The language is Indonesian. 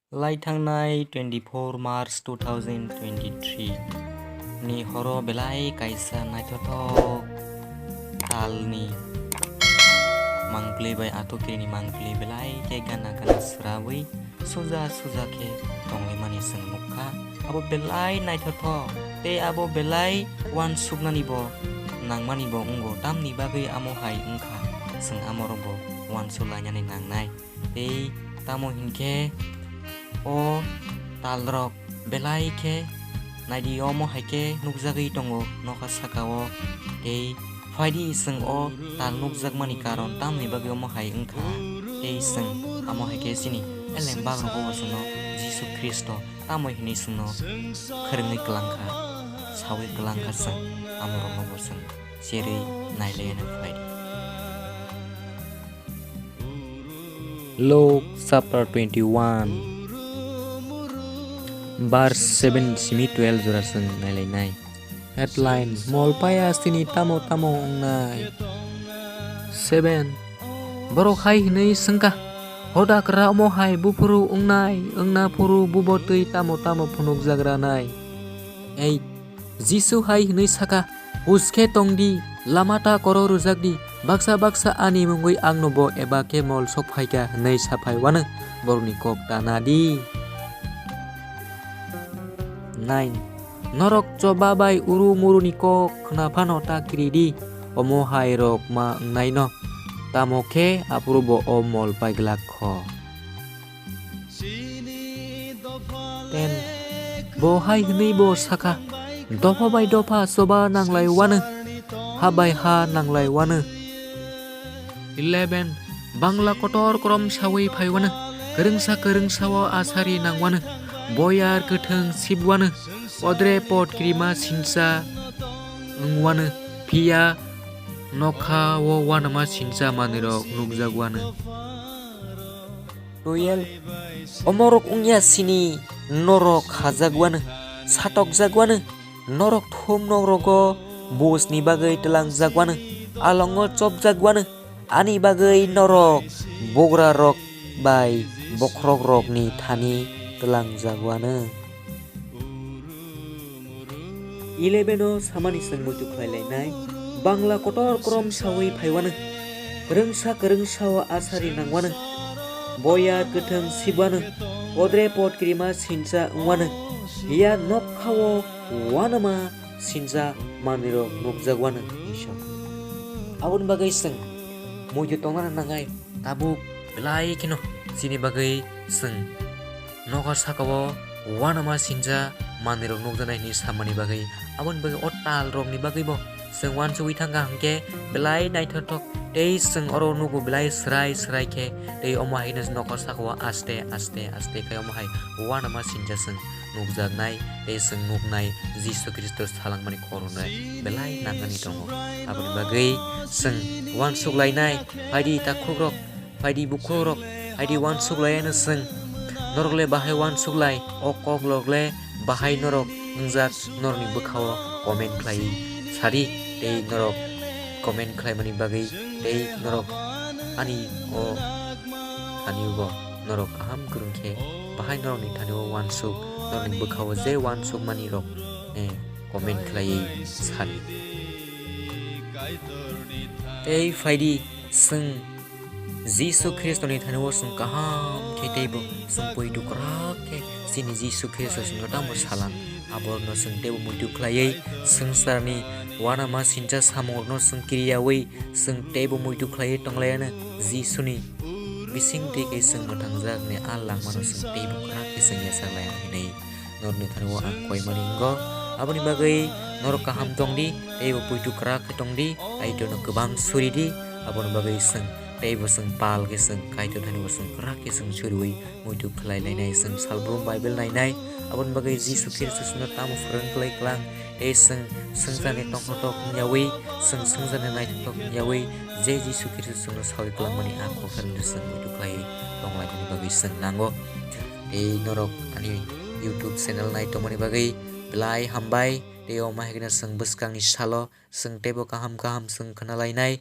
Laithangnaय 24 March 2023 ni horo belai kaisa naithothok talni mangpli by Athokiri ni mangpli belai ke gana srawi suja ke tonglai mani seng mukha abo belai naithothok te abo belai wan suknani bo nangmani bo ungo tamni bagui amo hai ungkha seng amorobo wan sulainani nangnai te tamo hinke o talrok belai ke naidi omo haike nukjagui tongo noka sakao tei faidi seng o tal nukjakmani karon tamni bagui omo hai ungkha tei seng amo haike sini eleng bagroko seno Jisu Kristo tamo hini seno khorengui klangkha sawi klangkha seng amorok nobo seng serui nailaiana faidi. Luke chapter 21 verse 7 simi 12 jora seng nailai headline molpaya sini tamo nai 7 borok hai hinui sengka hoda kra mo hai bufuru ungnai ungna puru bubotui tamo phunuk jagra nai 8 Jisu hai hinui saka uske tongdi lamata koro rujakdi baksa ani mungui angnobo eba ke mol sokphaika nei saphai wana borni kok tanadi 9 Norok coba bai uru muru niko kenapa no takiri di omo hai rok ma ngai no tamoke apuru bo omol pai gelak kho 10 bo hai hnei bo saka dopa bai dopa soba nanglai wana ha bai ha nanglai wana 11 Bangla kotor krom sawi phai wana kerengsa wa asari nang wana boyar ketheng sibwana odre pot krima sinsa ngwana pia nokha wo wana ma sinsa maniro nukjagwana 12 omorok ungya sini norok hajagwana satok jagwana norok thum norogo bus ni bagai telang jagwana alongo chop jagwana ani bagai norok bogra rok bai bokrok rok ni thani telang jagwana 11 o samani seng mutu khlailai bangla kotor krom sawi phaiwana kerengsa wa asari nangwana boya ketheng sibwana odre pot krima sinsa ungwana hiya nok khawo wanama sinsa maniro nukjagwana isha abun bagai seng muju tongana nangai tabuk belai kino sini bagai seng nokar sakao wanama sinja maniro nukjanai ni samani bagai abon bagai otal rok ni bagai bo seng wan chui thanga hangke belai naithothok tei seng oro nugu belai srai ke tei omo haina nokar sakao aste kai omo hai wanama sinja seng nukjagnai tei seng nuknai Jisu Kristus salangmani koronai belai nangani tongo aboni bagai seng wan suklainai haidi takrok haidi bukrok haidi wan suklaina seng norokle bahai wan suklai okok lokle bahai norok ungjak norni bukhawo comment khlai sari tei norok comment khlai mani bagai tei norok ani o thaniugo norok aham kurungkhe bahai norokni thanio wan suk norni bukhawo je wan suk mani rok comment khlai sari tei faidi seng Jisu Kristo ni thanio sung kaham ketebo sung poidu krake sini Jisu Kristo sung tamo salam abor no sung tebo mutu khlai sung sarni wana ma sinja samor no sung kiriyawi sung tebo mutu khlai tonglayana Jisu ni bising te ke sung matangjak ne alang mano sung tebo krake sung yasa layang hinai norni thanio akoi maninggo aboni bagai norok kaham tongdi tebo poidu krake tongdi aido no kebang suri di abon bagai sung teibo seng pal ke seng kaito thani seng krak ke seng churui mutu khlai lainai seng salbrum bible nainai abon bagai Jisu Kristus no tamo freng klai klang tei seng jane tongkotok nyawi seng jane nai tok nyawi je Jisu Kristus no sawi klang mani ako kan seng mutu khlai tonglai ni bagai seng nango tei norok ani YouTube channel nai tomani bagai belai hambai tei o mahigna seng beskang ni salo seng tebo kaham seng khanalainai